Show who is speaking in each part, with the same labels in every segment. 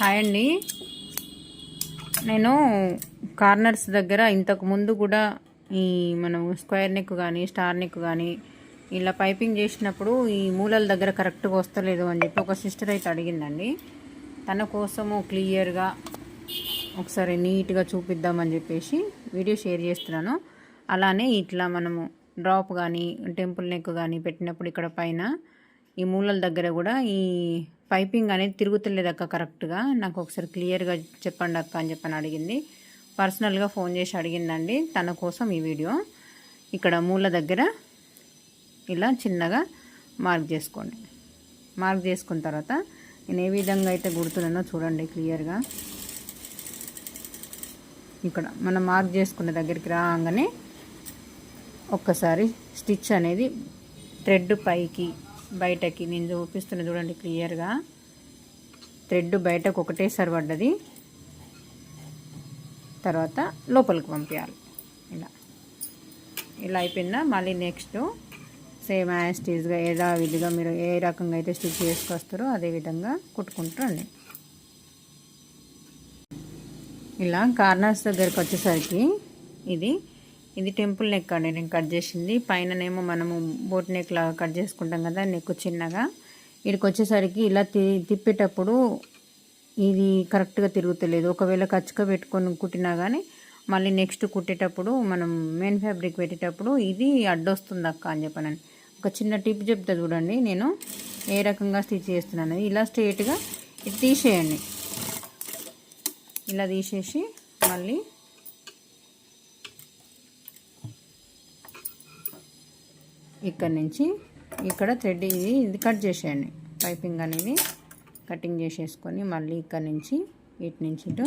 Speaker 1: Hi అండి. నేను corners దగ్గర ఇంతకు ముందు కూడా ఈ మనం స్క్వేర్ నెక్ కానీ స్టార్ నెక్ కానీ ఇలా పైపింగ్ చేసినప్పుడు ఈ మూలల దగ్గర కరెక్ట్గా వస్తలేదు అని చెప్పి ఒక సిస్టర్ అయితే అడిగిందండి. తన కోసము క్లియర్గా ఒకసారి నీట్గా చూపిద్దామని చెప్పేసి వీడియో షేర్ చేస్తున్నాను. అలానే ఇట్లా మనము డ్రాప్ కానీ టెంపుల్ నెక్ కానీ పెట్టినప్పుడు ఇక్కడ పైన ఈ మూలల దగ్గర కూడా ఈ పైపింగ్ అనేది తిరుగుతలేదు అక్క, కరెక్ట్గా నాకు ఒకసారి క్లియర్గా చెప్పండి అక్క అని చెప్పని అడిగింది. పర్సనల్గా ఫోన్ చేసి అడిగిందండి. తన కోసం ఈ వీడియో. ఇక్కడ మూల దగ్గర ఇలా చిన్నగా మార్క్ చేసుకోండి. మార్క్ చేసుకున్న తర్వాత నేను ఏ విధంగా అయితే గుర్తున్నానో చూడండి క్లియర్గా. ఇక్కడ మనం మార్క్ చేసుకున్న దగ్గరికి రాగానే ఒక్కసారి స్టిచ్ అనేది థ్రెడ్ పైకి బయటకి నేను చూపిస్తున్నా చూడండి క్లియర్గా. థ్రెడ్ బయటకు ఒకటేసారి పడ్డది, తర్వాత లోపలికి పంపించాలి. ఇలా ఇలా అయిపోయిందా మళ్ళీ నెక్స్ట్ సేమ్ యాజ్ టీజ్గా విధిగా మీరు ఏ రకంగా అయితే స్టిచ్ చేసుకొస్తారో అదే విధంగా కుట్టుకుంటారండి. ఇలా కార్నర్స్ దగ్గరికి వచ్చేసరికి ఇది టెంపుల్ నెక్ అండి. నేను కట్ చేసింది పైననేమో మనము బోట్ నెక్ లాగా కట్ చేసుకుంటాం కదా, నెక్ చిన్నగా. ఇక్కడికి వచ్చేసరికి ఇలా తిప్పేటప్పుడు ఇది కరెక్ట్గా తిరుగుతలేదు. ఒకవేళ కచ్చుక పెట్టుకొని కుట్టినా కానీ మళ్ళీ నెక్స్ట్ కుట్టేటప్పుడు మనం మెయిన్ ఫ్యాబ్రిక్ పెట్టేటప్పుడు ఇది అడ్డొస్తుంది అక్క అని చెప్పాను. ఒక చిన్న టిప్ చెప్తా చూడండి నేను ఏ రకంగా స్టిచ్ చేస్తున్నాను. ఇలా స్ట్రైట్గా ఇది తీసేయండి. ఇలా తీసేసి మళ్ళీ ఇక్కడ నుంచి ఇక్కడ థ్రెడ్ ఇది కట్ చేసేయండి. పైపింగ్ అనేది కటింగ్ చేసేసుకొని మళ్ళీ ఇక్కడ నుంచి ఇటు నుంచి ఇటు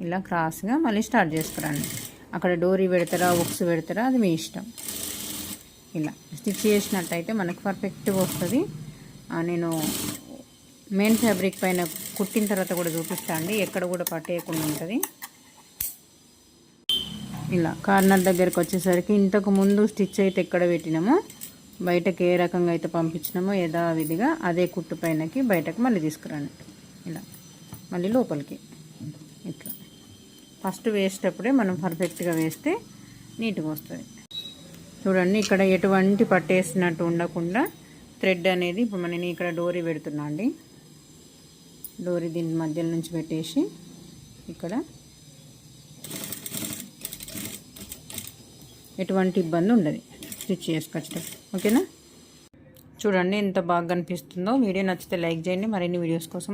Speaker 1: ఇలా క్రాస్గా మళ్ళీ స్టార్ట్ చేసుకురండి. అక్కడ డోరీ పెడతారా ఉక్స్ పెడతారా అది మీ ఇష్టం. ఇలా స్టిచ్ చేసినట్టయితే మనకు పర్ఫెక్ట్గా వస్తుంది. నేను మెయిన్ ఫ్యాబ్రిక్ పైన కుట్టిన తర్వాత కూడా చూపిస్తాను అండి, ఎక్కడ కూడా పట్టేయకుండా ఉంటుంది. ఇలా కార్నర్ దగ్గరికి వచ్చేసరికి ఇంతకు ముందు స్టిచ్ అయితే ఎక్కడ పెట్టినామో బయటకు ఏ రకంగా అయితే పంపించినామో యథావిధిగా అదే కుట్టు పైనకి బయటకు మళ్ళీ తీసుకురండి. ఇలా మళ్ళీ లోపలికి ఇట్లా ఫస్ట్ వేసేటప్పుడే మనం పర్ఫెక్ట్గా వేస్తే నీట్గా వస్తుంది. చూడండి ఇక్కడ ఎటువంటి పట్టేసినట్టు ఉండకుండా థ్రెడ్ అనేది ఇప్పుడు నేను ఇక్కడ డోరీ పెడుతున్నా అండి. డోరీ దీని మధ్యలో నుంచి పెట్టేసి ఇక్కడ ఎటువంటి ఇబ్బంది ఉండదు స్టిచ్ చేసుకోవచ్చు. ఓకేనా? చూడండి ఎంత బాగా కనిపిస్తుందో. వీడియో నచ్చితే లైక్ చేయండి. మరిన్ని వీడియోస్ కోసం